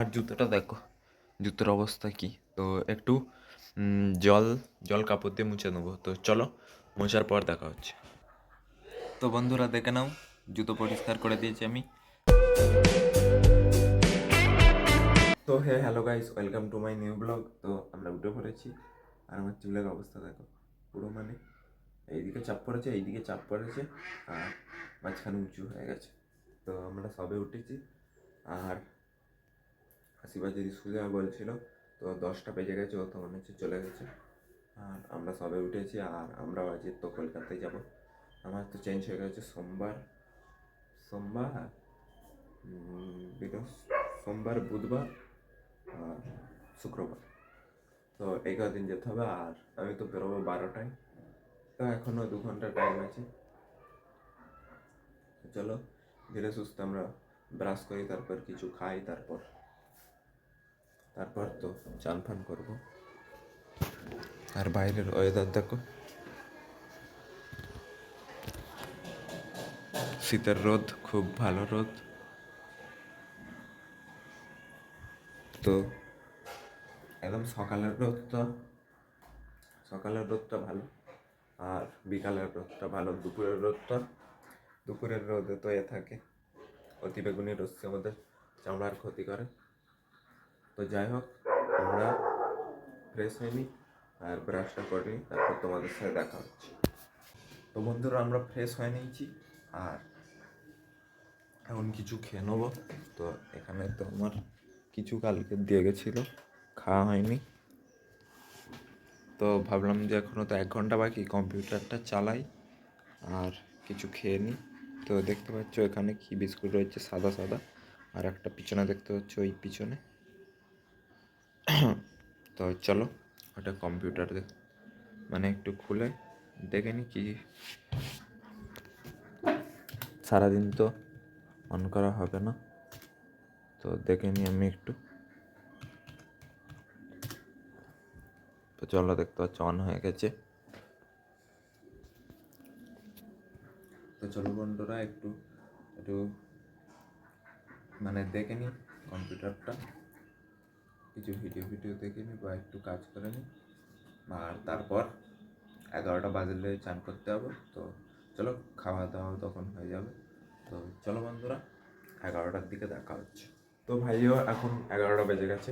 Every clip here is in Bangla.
আর জুতোটা দেখো, জুতোর অবস্থা কি। তো একটু জল জল কাপড় দিয়ে মুছে নেবো। তো চলো, মোছার পর দেখা হচ্ছে। তো বন্ধুরা দেখে নাও, জুতো পরিষ্কার করে দিয়েছি আমি। তো hello guys, welcome to my new blog. তো আমরা উঠে পড়েছি, আর আমার চুলের অবস্থা দেখো, পুরো মানে এইদিকে চাপ পড়েছে, এইদিকে চাপ পড়েছে, আর মাঝখানে উঁচু হয়ে গেছে। তো আমরা সবে উঠেছি, আর হাসিবাজির স্কুলে বলছিল, তো 10টা বেজে গেছে, ও তো মনে হচ্ছে চলে গেছে। আর আমরা সবে উঠেছি, আর আমরা আজ তো কলকাতায় যাব। আমার তো চেঞ্জ হয়ে গেছে সোমবার সোমবার সোমবার, বুধবার আর শুক্রবার। তো এই কদিন যেতে হবে, আর আমি তো বেরোবো 12টায়। তো এখনও 2 ঘন্টা টাইম আছে। চলো ধীরে সুস্থে আমরা ব্রাশ করি, তারপর কিছু খাই, তারপর তো চান ফান করবো। আর বাইরের ওয়েদার দেখো, শীতের রোদ, খুব ভালো রোদ। তো একদম সকালের রোদটা ভালো, আর বিকালের রোদটা ভালো। দুপুরের রোদে তো থাকে অতিবেগুনি রশ্মি, আমাদের চামড়ার ক্ষতি করে। তো যাই হোক, আমরা ফ্রেশ হয়নি আর ব্রাশটা করিনি, তারপর তোমাদের সাথে দেখা হচ্ছে। তো বন্ধুরা, আমরা ফ্রেশ হয়ে নিয়েছি, আর এখন কিছু খেয়ে নেবো। তো এখানে তো আমার কিছু কালকে দিয়ে গেছিলো, খাওয়া হয়নি। তো ভাবলাম যে এখনও তো 1 ঘন্টা বাকি, কম্পিউটারটা চালাই আর কিছু খেয়ে নিই। তো দেখতে পাচ্ছ এখানে কি বিস্কুট রয়েছে, সাদা সাদা, আর একটা পিছনে দেখতে পাচ্ছ, ওই পিছনে। তো চলো, ওটা কম্পিউটার মানে একটু খুলে দেখে নি কি। সারাদিন তো অন করা হবে না, তো দেখে নি আমি একটু। তো চলো, দেখতে পাচ্ছ অন হয়ে গেছে। তো চলো বন্ধুরা, একটু একটু মানে দেখে নি কম্পিউটারটা, কিছু ভিডিও দেখে নি বা একটু কাজ করে নি, আর তারপর 11টা বাজলে চান করতে হবে। তো চলো, খাওয়া দাওয়া তখন হয়ে যাবে। তো চলো বন্ধুরা, 11টার দিকে দেখা হচ্ছে। তো ভাইও এখন 11টা বেজে গেছে।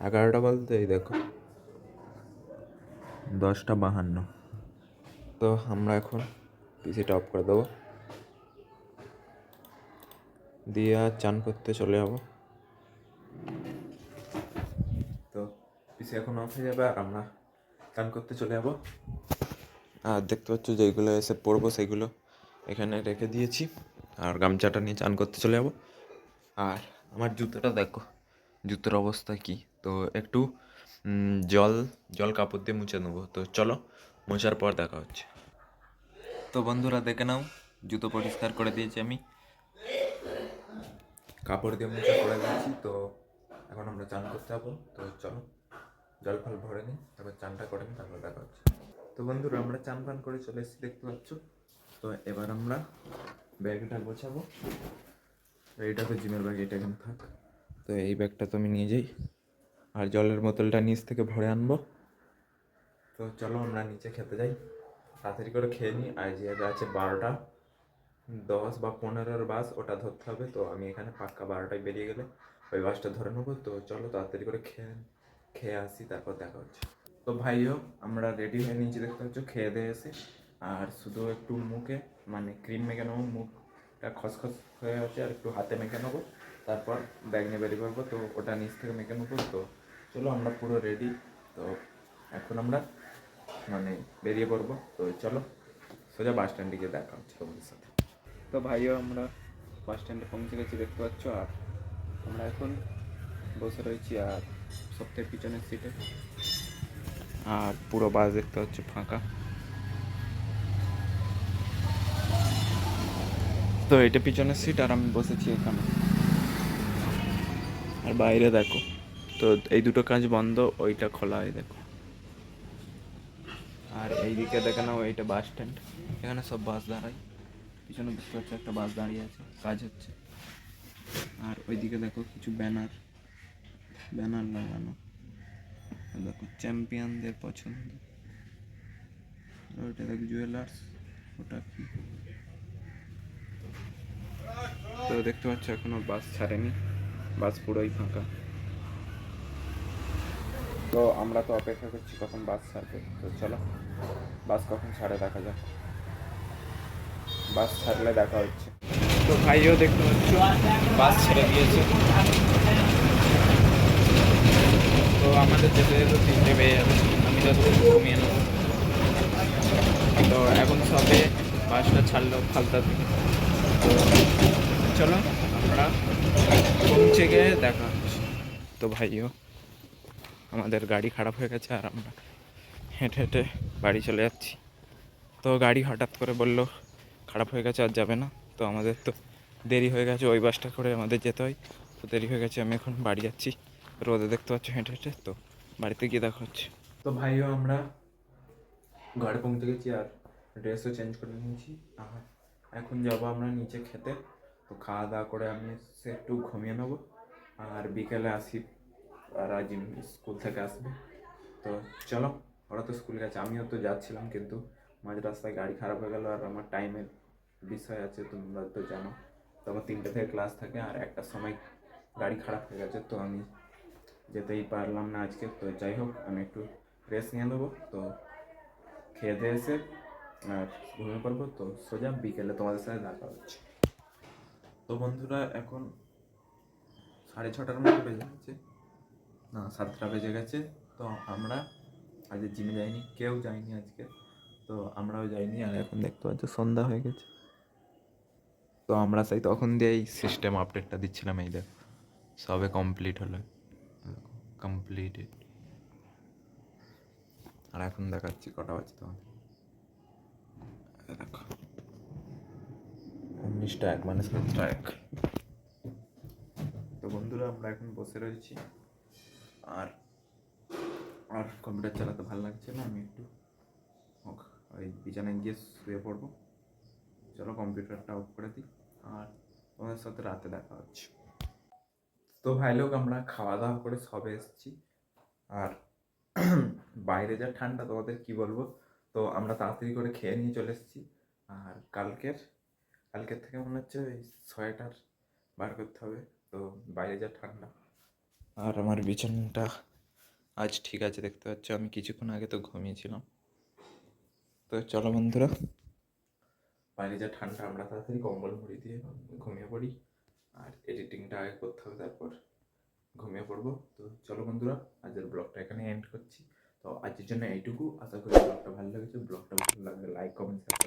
11টা বলতে এই দেখো 10টা 52। তো আমরা এখন পিসিটা অফ করে দেবো, দিয়ে আর চান করতে চলে যাবো। তো পিসি এখন অফ হয়ে যাবে, আর আমরা চান করতে চলে যাবো। আর দেখতে পাচ্ছ যেগুলো এসে পড়বো সেগুলো এখানে রেখে দিয়েছি, আর গামছাটা নিয়ে চান করতে চলে যাবো। আর আমার জুতোটা দেখো, জুতোর অবস্থা কি। তো একটু জল জল কাপড় দিয়ে মুছে নেবো। তো চলো, মোছার পর দেখা হচ্ছে। তো বন্ধুরা দেখে নাও, জুতো পরিষ্কার করে দিয়েছি আমি, কাপড় দিয়ে মুছে করে দিয়েছি। তো এখন আমরা চান করতে যাবো। তো চলো, জল ফল ভরে নিই, তারপর চানটা করে নিই, তারপর দেখা হচ্ছে। তো বন্ধুরা, আমরা চান ফান করে চলে এসেছি, দেখতে পাচ্ছ। তো এবার আমরা ব্যাগটা গোছাবো। এইটা তো জিমের ব্যাগ, এটা এখানে থাক। তো এই ব্যাগটা তো আমি নিয়ে যাই, আর জলের বোতলটা নিচ থেকে ভরে আনবো। তো চলো আমরা নিচে খেতে যাই, তাড়াতাড়ি করে খেয়ে নিই। আর যে আছে 12:10 বা 15-এর বাস, ওটা ধরতে হবে। তো আমি এখানে পাক্কা 12টায় বেরিয়ে গেলে ওই বাসটা ধরে নেবো। তো চলো তাড়াতাড়ি করে খেয়ে আসি, তারপর দেখা হচ্ছে। তো ভাইও আমরা রেডি হয়ে নিয়েছি, দেখতে পাচ্ছ, খেয়ে দিয়ে এসে। আর শুধু একটু মুখে মানে ক্রিম মেখে নেবো, মুখটা খসখস হয়ে আছে, আর একটু হাতে মেখে নেবো, তারপর ব্যাগ নিয়ে বেরিয়ে পড়বো। তো ওটা নিচ থেকে মেখে নেবো। তো চলো, আমরা পুরো রেডি। তো এখন আমরা মানে বেরিয়ে পড়বো। তো চলো, সোজা বাস স্ট্যান্ডে গিয়ে দেখা হচ্ছে তোমাদের সাথে। তো ভাইও আমরা বাস স্ট্যান্ডে পৌঁছে গেছি, দেখতে পাচ্ছ। আর আমরা এখন বসে রয়েছি, আর সবথেকে পিছনের সিটে, আর পুরো বাস দেখতে হচ্ছে ফাঁকা। তো এটা পিছনের সিট, আর আমি বসেছি এখানে। আর বাইরে দেখো, তো এই দুটো কাঁচ বন্ধ, ওইটা খোলা, হয় দেখো। আর এইদিকে দেখে নাও, এইটা বাস স্ট্যান্ড, এখানে সব বাস দাঁড়ায়। পিছনে দেখতে পাচ্ছ একটা বাস দাঁড়িয়ে আছে, কাজ হচ্ছে। আর ওইদিকে দেখো কিছু ব্যানার ব্যানার লাগানো, দেখো চ্যাম্পিয়নদের পছন্দ। ওটা দেখো জুয়েলার্স, ওটা কি? তো দেখতে পাচ্ছ এখনো বাস ছাড়েনি, বাস পুরোই ফাঁকা। তো আমরা তো অপেক্ষা করছি কখন বাস ছাড়বে। তো চলো বাস কখন ছাড়ে দেখা যাক, বাস ছাড়লে দেখা হচ্ছে। তো ভাইও দেখতে পাচ্ছ বাস ছেড়ে দিয়েছে। তো আমাদের যেতে যেতে 3টে বেজে যাবে, আমি যতক্ষণ ঘুমিয়ে নেবো। তো এখন সবে বাসটা ছাড়লো খালতা থেকে। তো চলো আমরা পৌঁছে গিয়ে দেখা হচ্ছে। তো ভাইও আমাদের গাড়ি খারাপ হয়ে গেছে আর আমরা হেঁটে হেঁটে বাড়ি চলে যাচ্ছি। তো গাড়ি হঠাৎ করে বললো খারাপ হয়ে গেছে আর যাবে না। তো আমাদের তো দেরি হয়ে গেছে, ওই বাসটা করে আমাদের যেতে হয়। তো দেরি হয়ে গেছে, আমি এখন বাড়ি যাচ্ছি রোদে, দেখতে পাচ্ছ হেঁটে হেঁটে। তো বাড়িতে গিয়ে দেখা হচ্ছে। তো ভাইও আমরা ঘরে পৌঁছে গেছি আর ড্রেসও চেঞ্জ করে নিয়েছি। আর এখন যাবো আমরা নিচে খেতে। তো খাওয়া দাওয়া করে আমি এসে একটু ঘুমিয়ে নেবো। আর বিকেলে আসি, আর আজ স্কুল থেকে আসবে। তো চলো, ওরা তো স্কুল গেছে, আমিও তো যাচ্ছিলাম, কিন্তু মাঝ রাস্তায় গাড়ি খারাপ হয়ে গেল। আর আমার টাইমের বিষয় আছে, তোমরা তো জানো। তো আমার 3টে থেকে ক্লাস থাকে আর 1টার সময় গাড়ি খারাপ হয়ে গেছে, তো আমি যেতেই পারলাম না আজকে। তো যাই হোক, আমি একটু রেস্ট নিয়ে নেবো। তো খেয়ে দিয়ে এসে আর ঘুমিয়ে পড়বো। তো সোজা বিকেলে তোমাদের সাথে দেখা হচ্ছে। তো বন্ধুরা এখন 6:30টার মতো বেজে গেছে, না 7টা বেজে গেছে। তো আমরা আজকে জিমে যাইনি, কেউ যায়নি আজকে, তো আমরাও যাইনি। আর এখন দেখতে পাচ্ছ সন্ধ্যা হয়ে গেছে। তো আমরা সেই তখন দিয়েই সিস্টেম আপডেটটা দিচ্ছিলাম, এই দেখো সবে কমপ্লিট হলো, কমপ্লিটেড। আর এখন দেখাচ্ছি কটা বাজে তোমাদের, দেখো 19টা 1 মানে 7টা 1। তো বন্ধুরা আমরা এখন বসে রয়েছি, আর আর কম্পিউটার চালাতে ভালো লাগছে না, আমি একটু ওই বিছানায় গিয়ে শুয়ে পড়বো। চলো কম্পিউটারটা অফ করে দিই, আর তোমাদের সাথে রাতে দেখা হচ্ছে। তো ভাই লোক আমরা খাওয়া দাওয়া করে সবে এসেছি, আর বাইরে যা ঠান্ডা তোমাদের কি বলবো। তো আমরা তাড়াতাড়ি করে খেয়ে নিয়ে চলে এসেছি। আর কালকের থেকে মনে হচ্ছে ওই সোয়েটার বার করতে হবে, তো বাইরে যা ঠান্ডা। আর আমার বিছানাটা আজ ঠিক আছে, দেখতে পাচ্ছ আমি কিছুক্ষণ আগে তো ঘুমিয়েছিলাম। তো চলো বন্ধুরা, বাইরে যা ঠান্ডা, আমরা তাড়াতাড়ি কম্বল মুড়ি দিয়ে ঘুমিয়ে পড়ি। আর এডিটিংটা আগে করতে হবে, তারপর ঘুমিয়ে পড়বো। তো চলো বন্ধুরা, আজকের ব্লগটা এখানে এন্ড করছি। তো আজকের জন্য এইটুকু, আশা করি ব্লগটা ভালো লেগেছে। ব্লগটা ভালো লাগলে লাইক কমেন্ট শেয়ার